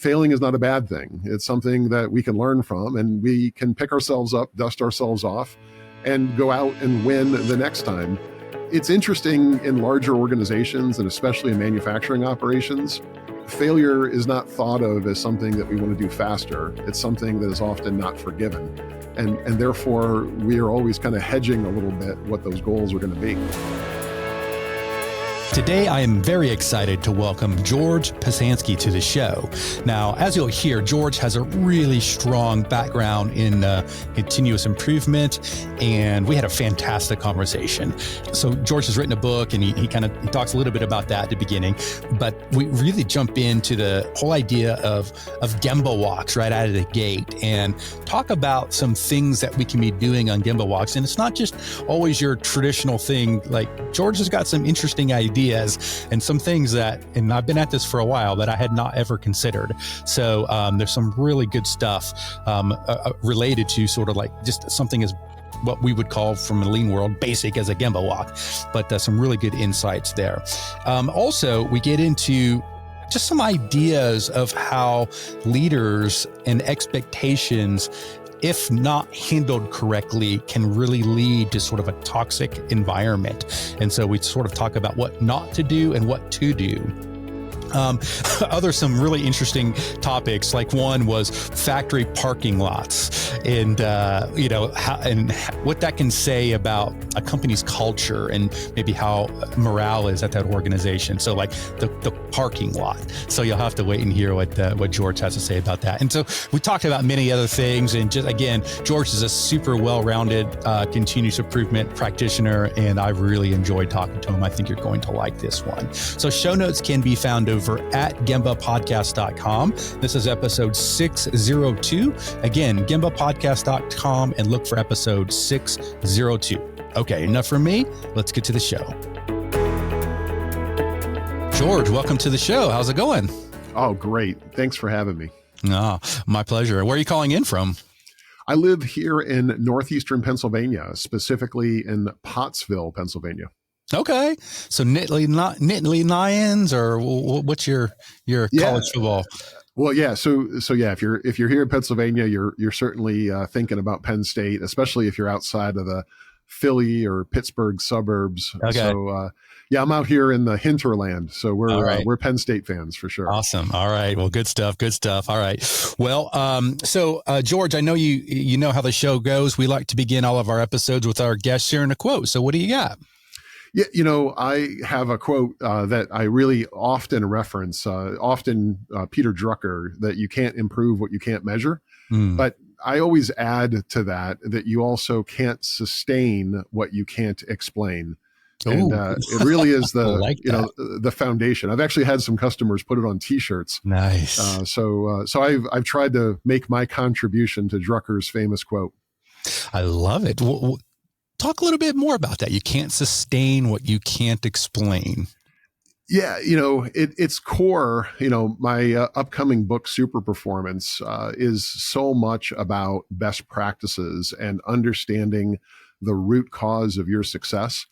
failing is not a bad thing. It's something that we can learn from, and we can pick ourselves up, dust ourselves off, and go out and win the next time. It's interesting in larger organizations, and especially in manufacturing operations, failure is not thought of as something that we want to do faster. It's something that is often not forgiven. And therefore, we are always kind of hedging a little bit what those goals are going to be. Today, I am very excited to welcome George Pesansky to the show. Now, as you'll hear, George has a really strong background in continuous improvement, and we had a fantastic conversation. So George has written a book, and he talks a little bit about that at the beginning, but we really jump into the whole idea of Gemba walks right out of the gate and talk about some things that we can be doing on Gemba walks. And it's not just always your traditional thing. Like, George has got some interesting ideas and some things that, and I've been at this for a while, that I had not ever considered. So there's some really good stuff related to sort of like just something as what we would call from a lean world basic as a Gemba walk, but some really good insights there. Also, we get into just some ideas of how leaders and expectations, if not handled correctly, can really lead to sort of a toxic environment. And so we sort of talk about what not to do and what to do. Some really interesting topics, like one was factory parking lots and, what that can say about a company's culture and maybe how morale is at that organization. So like the parking lot. So you'll have to wait and hear what George has to say about that. And so we talked about many other things. And just again, George is a super well-rounded continuous improvement practitioner, and I've really enjoyed talking to him. I think you're going to like this one. So show notes can be found over at gembapodcast.com. This is episode 602. Again, gembapodcast.com, and look for episode 602. Okay, enough from me. Let's get to the show. George, welcome to the show. How's it going? Oh, great. Thanks for having me. Oh, my pleasure. Where are you calling in from? I live here in northeastern Pennsylvania, specifically in Pottsville, Pennsylvania. Okay. So Nittany Lions, or what's your college football? Well, yeah. So yeah, if you're here in Pennsylvania, you're certainly thinking about Penn State, especially if you're outside of the Philly or Pittsburgh suburbs. Okay. So yeah, I'm out here in the hinterland. So we're Penn State fans for sure. Awesome. All right. Well, good stuff. Good stuff. All right. Well, George, I know you know how the show goes. We like to begin all of our episodes with our guests sharing a quote. So what do you got? Yeah, I have a quote that I really often reference, Peter Drucker, that you can't improve what you can't measure. But I always add to that you also can't sustain what you can't explain. And it really is the foundation. I've actually had some customers put it on T-shirts. Nice. So I've tried to make my contribution to Drucker's famous quote. I love it. Talk a little bit more about that. You can't sustain what you can't explain. Yeah, it's core. My upcoming book, Super Performance, is so much about best practices and understanding the root cause of your success.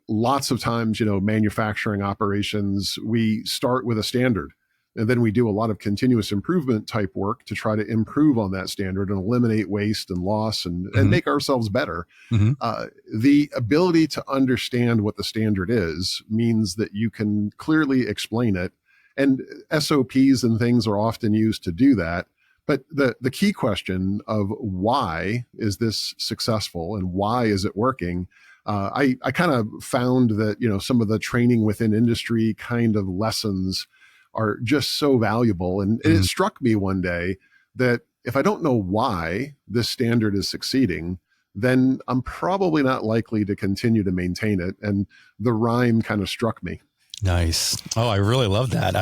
Lots of times, manufacturing operations, we start with a standard, and then we do a lot of continuous improvement type work to try to improve on that standard and eliminate waste and loss and make ourselves better. The ability to understand what the standard is means that you can clearly explain it. And SOPs and things are often used to do that. But the key question of why is this successful and why is it working? I kind of found that, some of the training within industry kind of lessons are just so valuable. And it struck me one day that if I don't know why this standard is succeeding, then I'm probably not likely to continue to maintain it. And the rhyme kind of struck me. Nice. Oh, I really love that.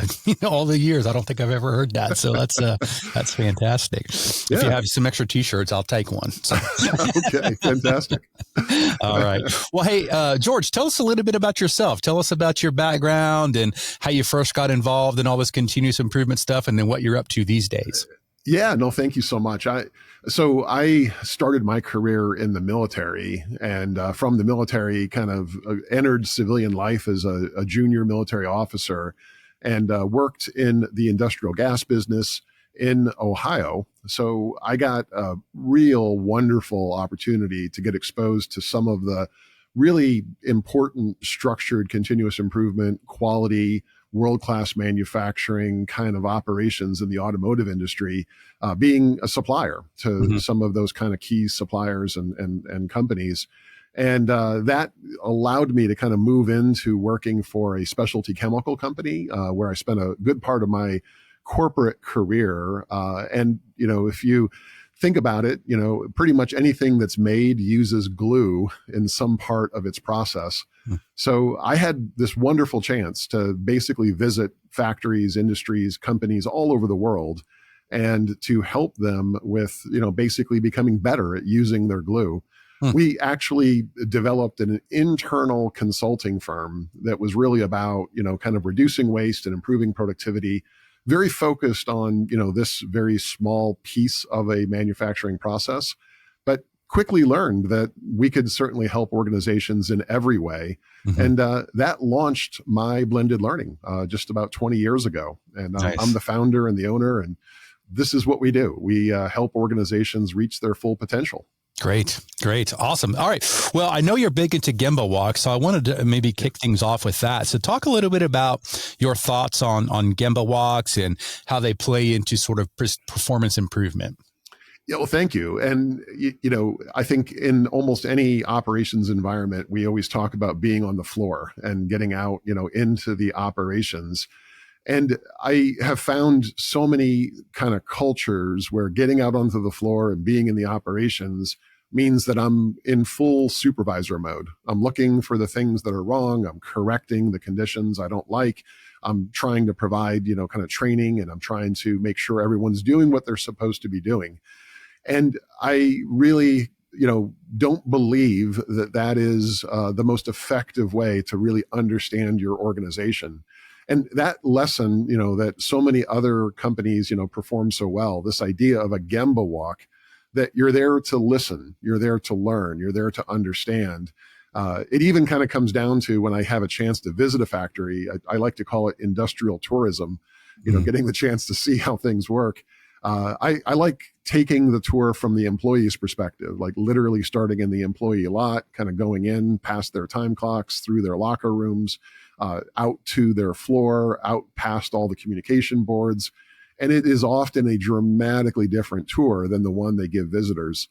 All the years, I don't think I've ever heard that. So that's fantastic. Yeah. If you have some extra T-shirts, I'll take one. So. Okay, fantastic. All right. Well, hey, George, tell us a little bit about yourself. Tell us about your background and how you first got involved in all this continuous improvement stuff, and then what you're up to these days. Yeah, no, thank you so much. I started my career in the military, and from the military kind of entered civilian life as a junior military officer, and worked in the industrial gas business in Ohio. So I got a real wonderful opportunity to get exposed to some of the really important structured continuous improvement, quality, world-class manufacturing kind of operations in the automotive industry, being a supplier to some of those kind of key suppliers and companies. And that allowed me to kind of move into working for a specialty chemical company, where I spent a good part of my corporate career. And, if you think about it, pretty much anything that's made uses glue in some part of its process. So I had this wonderful chance to basically visit factories, industries, companies all over the world, and to help them with, basically becoming better at using their glue. We actually developed an internal consulting firm that was really about, kind of reducing waste and improving productivity, very focused on, this very small piece of a manufacturing process, but quickly learned that we could certainly help organizations in every way. And that launched my blended learning just about 20 years ago. And Nice. I'm the founder and the owner, and this is what we do. We help organizations reach their full potential. Great. Awesome. All right. Well, I know you're big into Gemba walks, so I wanted to maybe kick things off with that. So talk a little bit about your thoughts on Gemba walks and how they play into sort of performance improvement. Yeah, well, thank you. And, I think in almost any operations environment, we always talk about being on the floor and getting out, into the operations. And I have found so many kind of cultures where getting out onto the floor and being in the operations means that I'm in full supervisor mode. I'm looking for the things that are wrong. I'm correcting the conditions I don't like. I'm trying to provide, kind of training, and I'm trying to make sure everyone's doing what they're supposed to be doing. And I really, don't believe that that is the most effective way to really understand your organization. And that lesson, that so many other companies, perform so well, this idea of a Gemba walk, that you're there to listen, you're there to learn, you're there to understand. It even kind of comes down to when I have a chance to visit a factory, I like to call it industrial tourism, getting the chance to see how things work. I like taking the tour from the employee's perspective, like literally starting in the employee lot, kind of going in past their time clocks, through their locker rooms, out to their floor, out past all the communication boards. And it is often a dramatically different tour than the one they give visitors.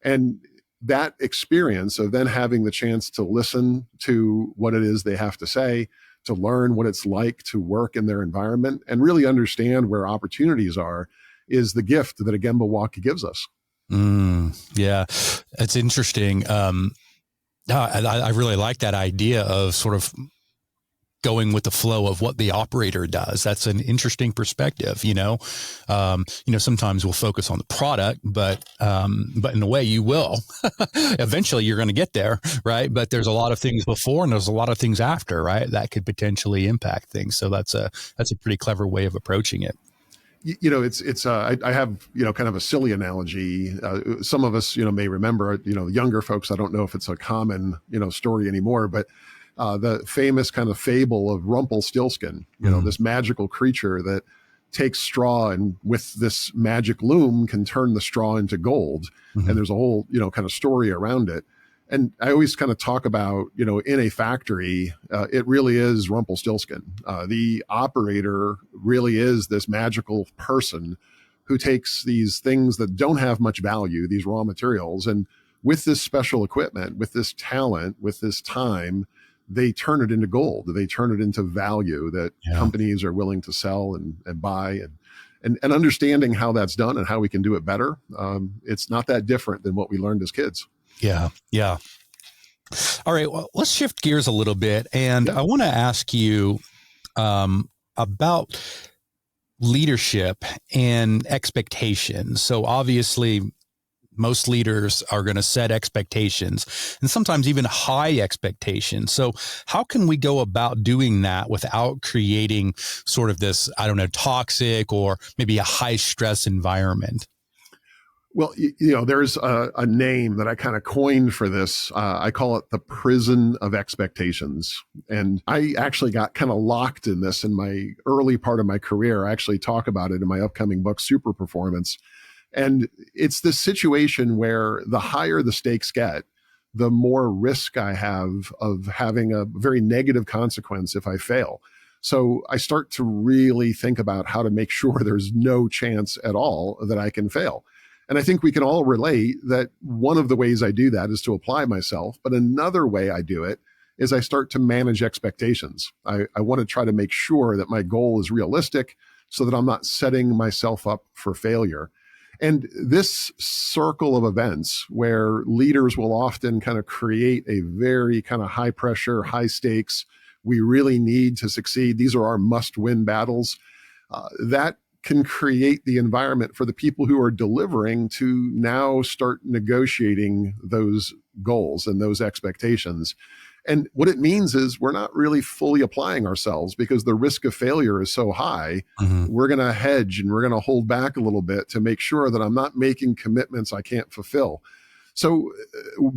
And that experience of then having the chance to listen to what it is they have to say, to learn what it's like to work in their environment, and really understand where opportunities are, is the gift that a Gemba walk gives us. Yeah, it's interesting. I really like that idea of sort of going with the flow of what the operator does. That's an interesting perspective. Sometimes we'll focus on the product, but in a way you will. Eventually you're going to get there, right? But there's a lot of things before and there's a lot of things after, right? That could potentially impact things. So that's a pretty clever way of approaching it. I have, kind of a silly analogy. Some of us, may remember, younger folks, I don't know if it's a common, story anymore, but the famous kind of fable of Rumpelstiltskin, this magical creature that takes straw and with this magic loom can turn the straw into gold. And there's a whole, kind of story around it. And I always kind of talk about, in a factory, it really is Rumpelstiltskin. The operator really is this magical person who takes these things that don't have much value, these raw materials, and with this special equipment, with this talent, with this time, they turn it into gold. They turn it into value that companies are willing to sell and buy, and understanding how that's done and how we can do it better. It's not that different than what we learned as kids. Yeah. All right. Well, let's shift gears a little bit. And I want to ask you about leadership and expectations. So obviously, most leaders are going to set expectations and sometimes even high expectations. So how can we go about doing that without creating sort of this, toxic or maybe a high stress environment? Well, there's a name that I kind of coined for this. I call it the prison of expectations. And I actually got kind of locked in this in my early part of my career. I actually talk about it in my upcoming book, Super Performance. And it's this situation where the higher the stakes get, the more risk I have of having a very negative consequence if I fail. So I start to really think about how to make sure there's no chance at all that I can fail. And I think we can all relate that one of the ways I do that is to apply myself. But another way I do it is I start to manage expectations. I want to try to make sure that my goal is realistic so that I'm not setting myself up for failure. And this circle of events where leaders will often kind of create a very kind of high pressure, high stakes, we really need to succeed. These are our must win battles. That can create the environment for the people who are delivering to now start negotiating those goals and those expectations. And what it means is we're not really fully applying ourselves because the risk of failure is so high. Mm-hmm. We're going to hedge and we're going to hold back a little bit to make sure that I'm not making commitments I can't fulfill. So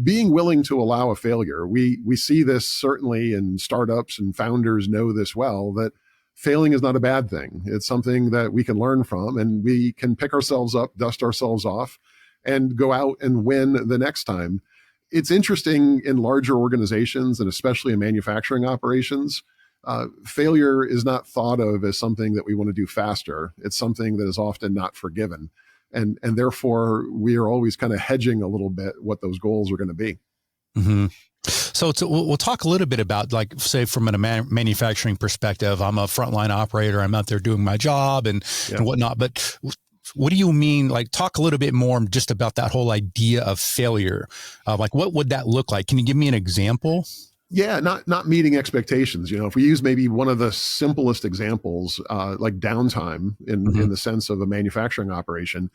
being willing to allow a failure, we see this certainly in startups, and founders know this well, that failing is not a bad thing. It's something that we can learn from, and we can pick ourselves up, dust ourselves off, and go out and win the next time. It's interesting in larger organizations, and especially in manufacturing operations, failure is not thought of as something that we want to do faster. It's something that is often not forgiven. And therefore, we are always kind of hedging a little bit what those goals are going to be. Mm-hmm. So we'll talk a little bit about, like, say, from a manufacturing perspective. I'm a frontline operator. I'm out there doing my job and whatnot. But what do you mean? Like, talk a little bit more just about that whole idea of failure. Like, what would that look like? Can you give me an example? Yeah, not meeting expectations. If we use maybe one of the simplest examples, like downtime in the sense of a manufacturing operation,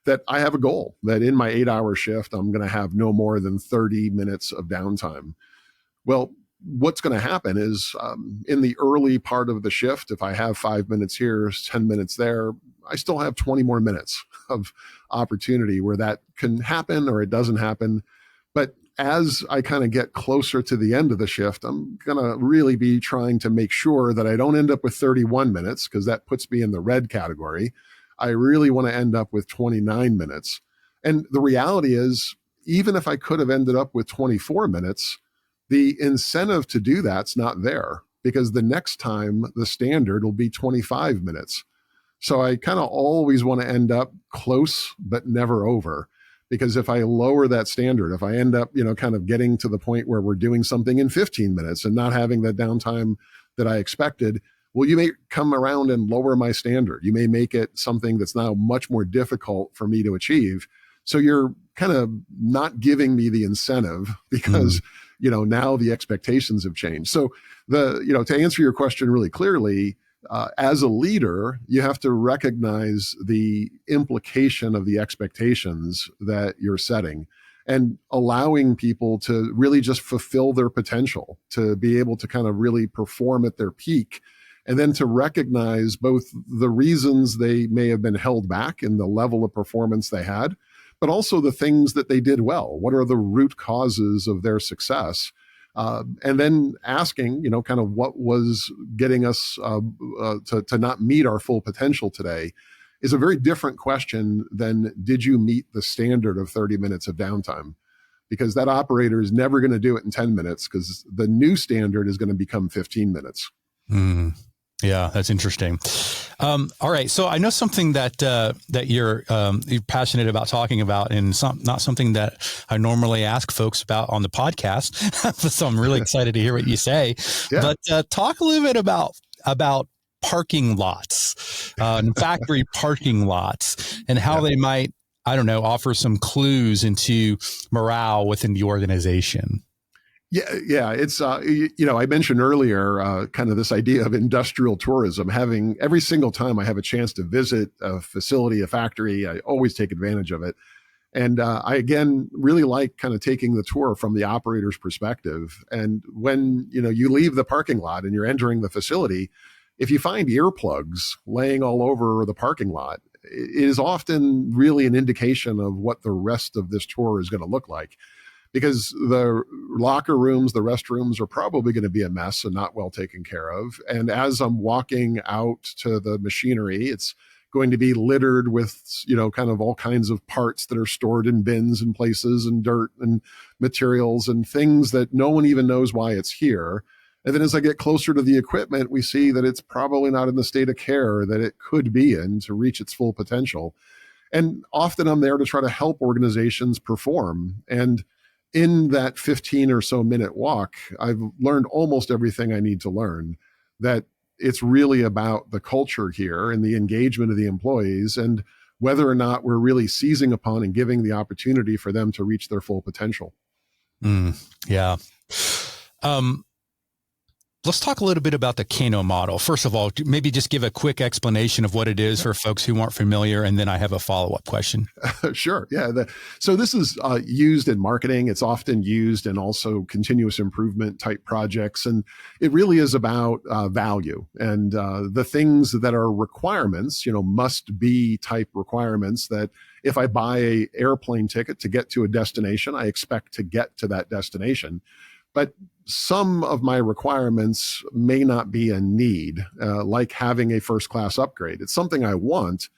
that I have a goal that in my 8-hour shift, I'm going to have no more than 30 minutes of downtime. Well, what's going to happen is in the early part of the shift, if I have 5 minutes here, 10 minutes there, I still have 20 more minutes of opportunity where that can happen or it doesn't happen. But as I kind of get closer to the end of the shift, I'm going to really be trying to make sure that I don't end up with 31 minutes because that puts me in the red category. I really want to end up with 29 minutes. And the reality is, even if I could have ended up with 24 minutes, the incentive to do that's not there because the next time the standard will be 25 minutes. So I kind of always want to end up close, but never over. Because if I lower that standard, if I end up, kind of getting to the point where we're doing something in 15 minutes and not having the downtime that I expected, well, you may come around and lower my standard. You may make it something that's now much more difficult for me to achieve. So you're kind of not giving me the incentive because, now the expectations have changed. So to answer your question really clearly, as a leader, you have to recognize the implication of the expectations that you're setting and allowing people to really just fulfill their potential, to be able to kind of really perform at their peak, and then to recognize both the reasons they may have been held back in the level of performance they had, but also the things that they did well. What are the root causes of their success? And then asking, kind of what was getting us to not meet our full potential today is a very different question than did you meet the standard of 30 minutes of downtime? Because that operator is never going to do it in 10 minutes because the new standard is going to become 15 minutes. Mm. Yeah, that's interesting. All right, so I know something that you're passionate about talking about, and not something that I normally ask folks about on the podcast. So I'm really excited to hear what you say. Yeah. But talk a little bit about parking lots, and factory parking lots, and how they might, offer some clues into morale within the organization. Yeah. It's, I mentioned earlier kind of this idea of industrial tourism, having every single time I have a chance to visit a facility, a factory, I always take advantage of it. And I, again, really like kind of taking the tour from the operator's perspective. And when, you leave the parking lot and you're entering the facility, if you find earplugs laying all over the parking lot, it is often really an indication of what the rest of this tour is going to look like. Because the locker rooms, the restrooms are probably going to be a mess and not well taken care of. And as I'm walking out to the machinery, it's going to be littered with, kind of all kinds of parts that are stored in bins and places, and dirt and materials and things that no one even knows why it's here. And then as I get closer to the equipment, we see that it's probably not in the state of care that it could be in to reach its full potential. And often I'm there to try to help organizations perform. And in that 15 or so minute walk, I've learned almost everything I need to learn, that it's really about the culture here and the engagement of the employees, and whether or not we're really seizing upon and giving the opportunity for them to reach their full potential. Yeah. Let's talk a little bit about the Kano model. First of all, maybe just give a quick explanation of what it is for folks who aren't familiar, and then I have a follow-up question. Sure. Yeah. So this is used in marketing. It's often used in also continuous improvement type projects. And it really is about value and the things that are requirements, must be type requirements, that if I buy an airplane ticket to get to a destination, I expect to get to that destination. But some of my requirements may not be a need, like having a first class upgrade. It's something I want,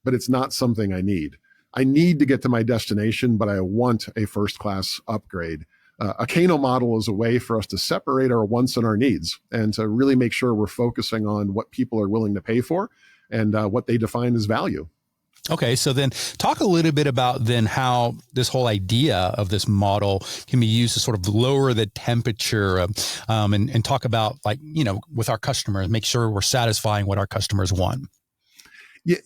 but it's not something I need. I need to get to my destination, but I want a first class upgrade. A Kano model is a way for us to separate our wants and our needs, and to really make sure we're focusing on what people are willing to pay for and what they define as value. Okay, so then talk a little bit about then how this whole idea of this model can be used to sort of lower the temperature and talk about, like, with our customers, make sure we're satisfying what our customers want. Yeah,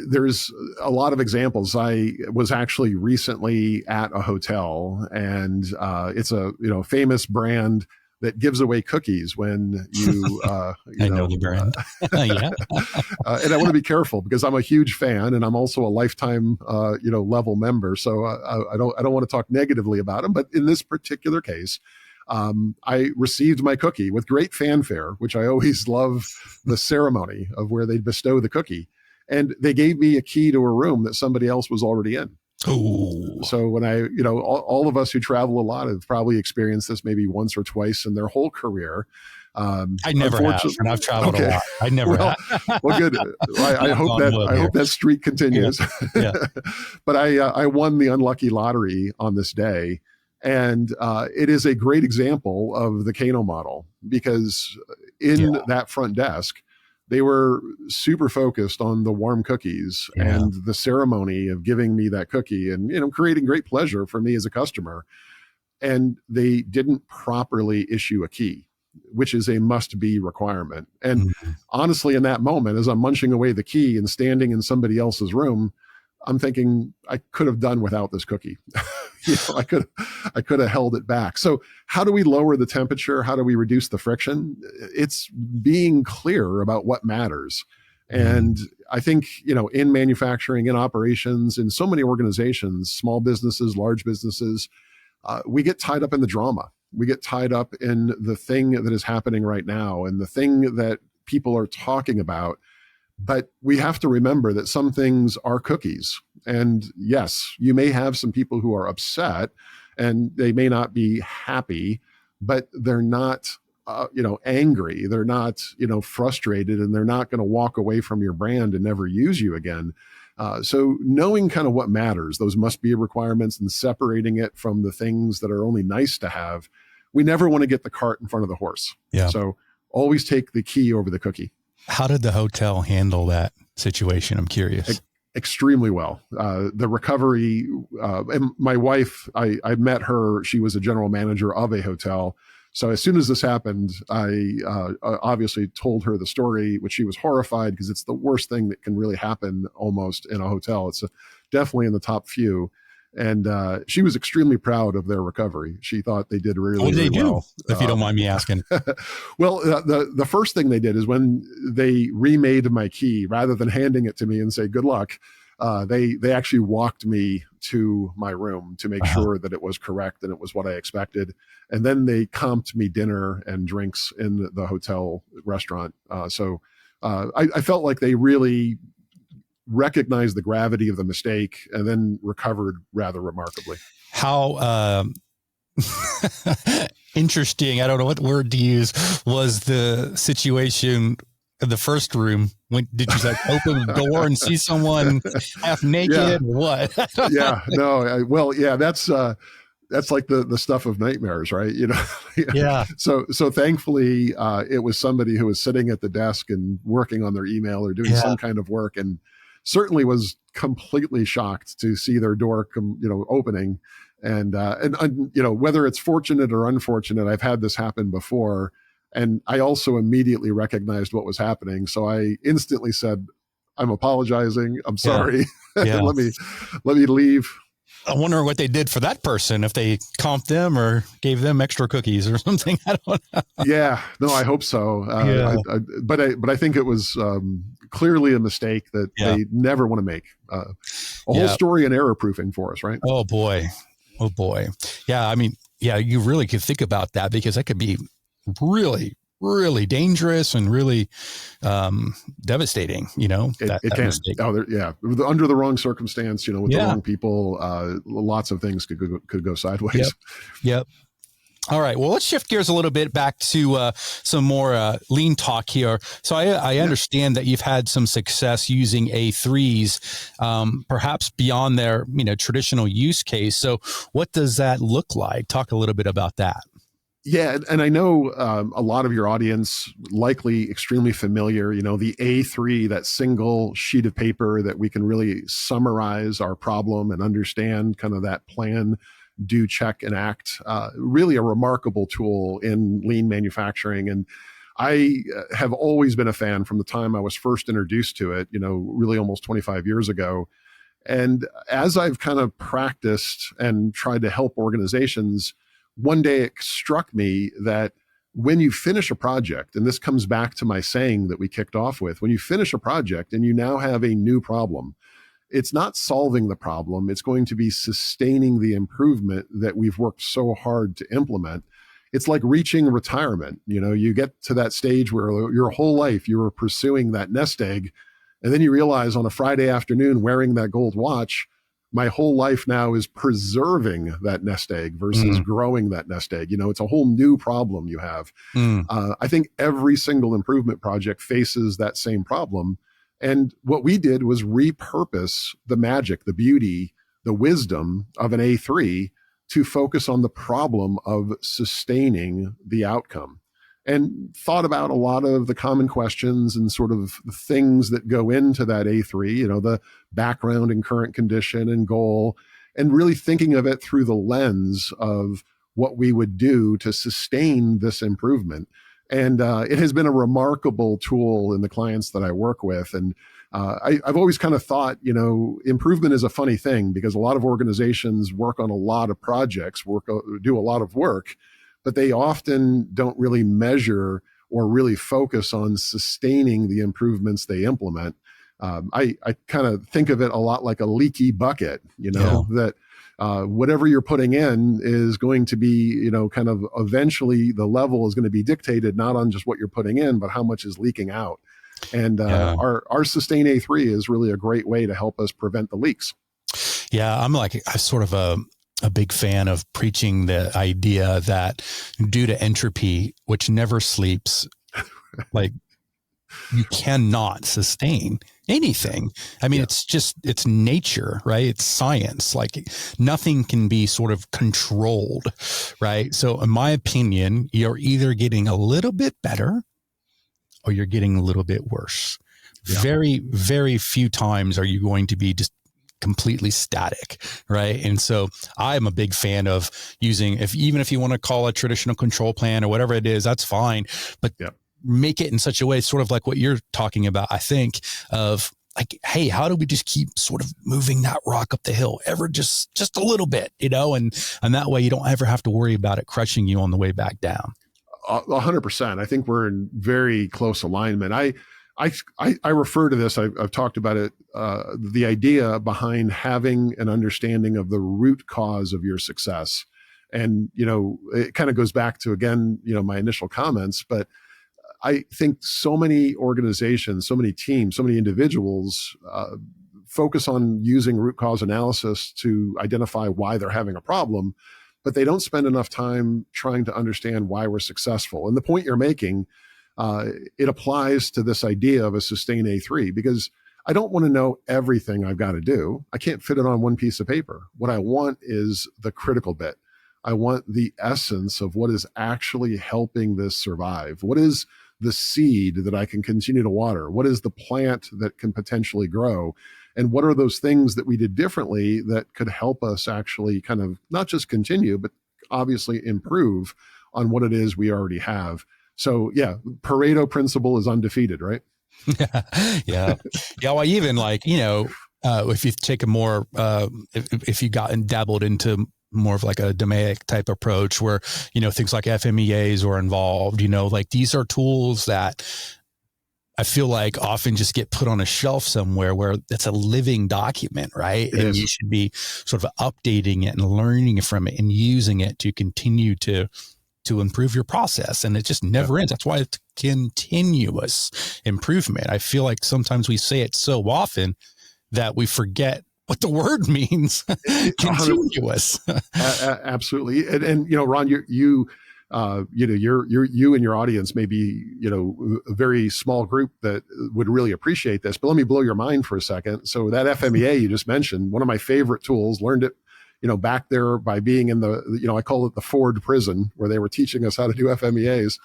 there's a lot of examples. I was actually recently at a hotel, and it's a famous brand that gives away cookies when you, I know the brand. Yeah. And I want to be careful because I'm a huge fan, and I'm also a lifetime, level member. So I don't want to talk negatively about them. But in this particular case, I received my cookie with great fanfare, which I always love the ceremony of where they bestow the cookie. And they gave me a key to a room that somebody else was already in. Ooh. So when all of us who travel a lot have probably experienced this maybe once or twice in their whole career. I never have, and I've traveled a lot. I never have. Well, good. I hope that streak continues. Yeah. But I won the unlucky lottery on this day. And it is a great example of the Kano model, because in that front desk, they were super focused on the warm cookies and the ceremony of giving me that cookie and, creating great pleasure for me as a customer. And they didn't properly issue a key, which is a must-be requirement. And honestly, in that moment, as I'm munching away the key and standing in somebody else's room, I'm thinking I could have done without this cookie. I could have held it back. So how do we lower the temperature? How do we reduce the friction? It's being clear about what matters. And I think, in manufacturing, in operations, in so many organizations, small businesses, large businesses, we get tied up in the drama. We get tied up in the thing that is happening right now and the thing that people are talking about. But we have to remember that some things are cookies. And yes, you may have some people who are upset and they may not be happy, but they're not, angry. They're not, frustrated, and they're not going to walk away from your brand and never use you again. So knowing kind of what matters, those must be requirements, and separating it from the things that are only nice to have. We never want to get the cart in front of the horse. Yeah. So always take the key over the cookie. How did the hotel handle that situation? I'm curious. Extremely well. The recovery, and my wife, I met her. She was a general manager of a hotel. So as soon as this happened, I obviously told her the story, which she was horrified, because it's the worst thing that can really happen almost in a hotel. It's definitely in the top few. And she was extremely proud of their recovery. She thought they did really well. If you don't mind me asking. Well, the first thing they did is when they remade my key, rather than handing it to me and say, good luck, they actually walked me to my room to make sure that it was correct and it was what I expected. And then they comped me dinner and drinks in the hotel restaurant. So I felt like they really recognized the gravity of the mistake and then recovered rather remarkably. How interesting, I don't know what word to use, was the situation in the first room. When did you like open the door and see someone half naked Yeah. or what? That's like the stuff of nightmares, right? Yeah. So thankfully, it was somebody who was sitting at the desk and working on their email or doing some kind of work, and certainly was completely shocked to see their door opening. And whether it's fortunate or unfortunate, I've had this happen before. And I also immediately recognized what was happening. So I instantly said, I'm apologizing. I'm sorry. Yeah. let me leave. I wonder what they did for that person, if they comped them or gave them extra cookies or something. I don't know. Yeah, no, I hope so. But I think it was clearly a mistake that they never want to make. A whole story in error proofing for us, right? Oh boy. Yeah. I mean, you really could think about that, because that could be really, really dangerous and really devastating, It can. Mistake. Under the wrong circumstance, with the wrong people, lots of things could go sideways. Yep. All right. Well, let's shift gears a little bit back to some more lean talk here. So I understand that you've had some success using A3s, perhaps beyond their traditional use case. So what does that look like? Talk a little bit about that. Yeah, and I know a lot of your audience likely extremely familiar. The A3, that single sheet of paper that we can really summarize our problem and understand kind of that plan, do, check, and act. Really a remarkable tool in lean manufacturing. And I have always been a fan from the time I was first introduced to it, really almost 25 years ago. And as I've kind of practiced and tried to help organizations, one day it struck me that when you finish a project, and this comes back to my saying that we kicked off with, when you finish a project and you now have a new problem, it's not solving the problem. It's going to be sustaining the improvement that we've worked so hard to implement. It's like reaching retirement. You get to that stage where your whole life you were pursuing that nest egg, and then you realize on a Friday afternoon wearing that gold watch, my whole life now is preserving that nest egg versus growing that nest egg. It's a whole new problem you have. I think every single improvement project faces that same problem. And what we did was repurpose the magic, the beauty, the wisdom of an A3 to focus on the problem of sustaining the outcome, and thought about a lot of the common questions and sort of the things that go into that A3, the background and current condition and goal, and really thinking of it through the lens of what we would do to sustain this improvement. And it has been a remarkable tool in the clients that I work with. And I've always kind of thought, improvement is a funny thing, because a lot of organizations work on a lot of projects, do a lot of work, but they often don't really measure or really focus on sustaining the improvements they implement. I kind of think of it a lot like a leaky bucket, that whatever you're putting in is going to be, kind of eventually the level is going to be dictated not on just what you're putting in, but how much is leaking out. And our Sustain A3 is really a great way to help us prevent the leaks. Yeah, I'm sort of a big fan of preaching the idea that due to entropy, which never sleeps, like you cannot sustain anything. I mean, it's nature, right? It's science. Like nothing can be sort of controlled, right? So in my opinion, you're either getting a little bit better or you're getting a little bit worse. Yeah. Very, very few times are you going to be just completely static, right? And so I'm a big fan of using, even if you want to call a traditional control plan or whatever it is, that's fine. But make it in such a way, sort of like what you're talking about, I think, of like, hey, how do we just keep sort of moving that rock up the hill ever just a little bit, and that way you don't ever have to worry about it crushing you on the way back down. 100%. I think we're in very close alignment. I refer to this, I've talked about it, the idea behind having an understanding of the root cause of your success. And, it kind of goes back to, again, my initial comments, but I think so many organizations, so many teams, so many individuals focus on using root cause analysis to identify why they're having a problem, but they don't spend enough time trying to understand why we're successful. And the point you're making, it applies to this idea of a sustain A3, because I don't want to know everything I've got to do. I can't fit it on one piece of paper. What I want is the critical bit. I want the essence of what is actually helping this survive. What is the seed that I can continue to water? What is the plant that can potentially grow? And what are those things that we did differently that could help us actually kind of not just continue, but obviously improve on what it is we already have? So yeah, Pareto principle is undefeated, right? Yeah. Well, even if you take a more, if you got and dabbled into more of like a DMAIC type approach where, things like FMEAs are involved, like these are tools that I feel like often just get put on a shelf somewhere where it's a living document, right? And you should be sort of updating it and learning from it and using it to continue to improve your process. And it just never ends. That's why it's continuous improvement. I feel like sometimes we say it so often that we forget what the word means. Continuous. Absolutely. And Ron, you and your audience may be, a very small group that would really appreciate this, but let me blow your mind for a second. So that FMEA you just mentioned, one of my favorite tools, learned it, back there by being in the, I call it the Ford prison, where they were teaching us how to do FMEAs.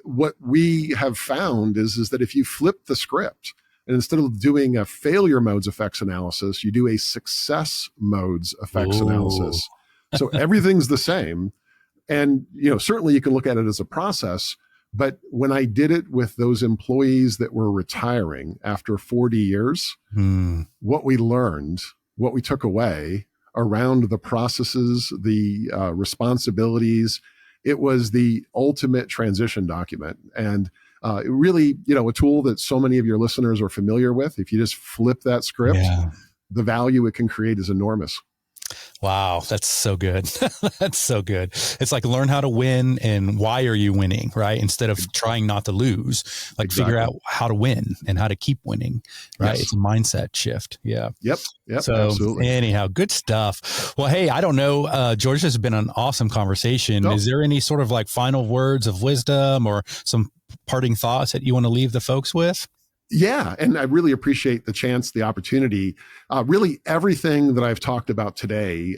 What we have found is that if you flip the script, and instead of doing a failure modes effects analysis, you do a success modes effects analysis. So everything's the same. And, certainly you can look at it as a process, but when I did it with those employees that were retiring after 40 years, what we learned, what we took away around the processes, the responsibilities, it was the ultimate transition document. And really, a tool that so many of your listeners are familiar with. If you just flip that script, the value it can create is enormous. Wow, that's so good. That's so good. It's like learn how to win and why are you winning, right? Instead of trying not to lose, figure out how to win and how to keep winning, right? Yes. It's a mindset shift. Yeah. Yep. So absolutely. Anyhow, good stuff. Well, hey, I don't know, George, this has been an awesome conversation. Is there any sort of final words of wisdom or some parting thoughts that you want to leave the folks with? Yeah. And I really appreciate the chance, the opportunity. Really everything that I've talked about today,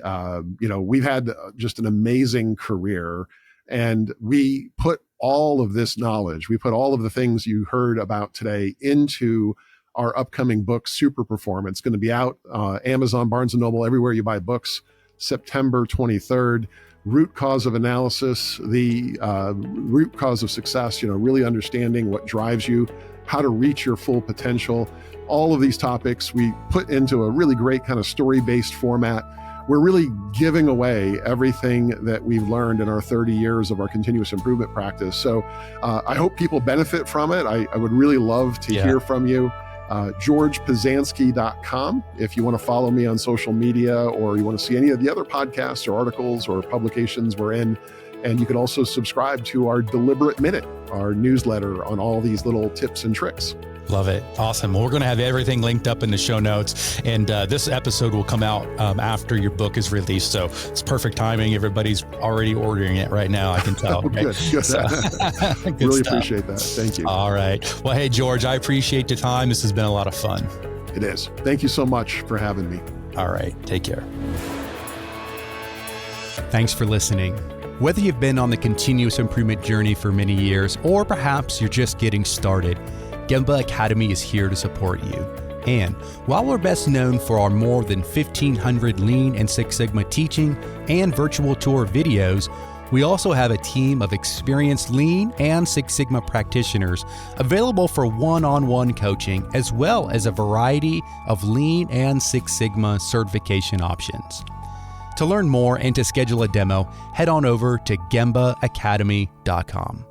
we've had just an amazing career, and we put all of this knowledge, we put all of the things you heard about today into our upcoming book, Super Performance. It's going to be out, Amazon, Barnes & Noble, everywhere you buy books, September 23rd. Root cause of analysis, the root cause of success, really understanding what drives you, how to reach your full potential. All of these topics we put into a really great kind of story-based format. We're really giving away everything that we've learned in our 30 years of our continuous improvement practice. So I hope people benefit from it. I would really love to hear from you. GeorgePesansky.com if you want to follow me on social media, or you want to see any of the other podcasts or articles or publications we're in. And you can also subscribe to our Deliberate Minute, our newsletter on all these little tips and tricks. Love it. Awesome. Well, we're going to have everything linked up in the show notes. And this episode will come out after your book is released. So it's perfect timing. Everybody's already ordering it right now, I can tell. Right? Good. So, good really stuff. Appreciate that. Thank you. All right. Well, hey, George, I appreciate your time. This has been a lot of fun. It is. Thank you so much for having me. All right. Take care. Thanks for listening. Whether you've been on the continuous improvement journey for many years, or perhaps you're just getting started, Gemba Academy is here to support you. And while we're best known for our more than 1,500 Lean and Six Sigma teaching and virtual tour videos, we also have a team of experienced Lean and Six Sigma practitioners available for one-on-one coaching, as well as a variety of Lean and Six Sigma certification options. To learn more and to schedule a demo, head on over to GembaAcademy.com.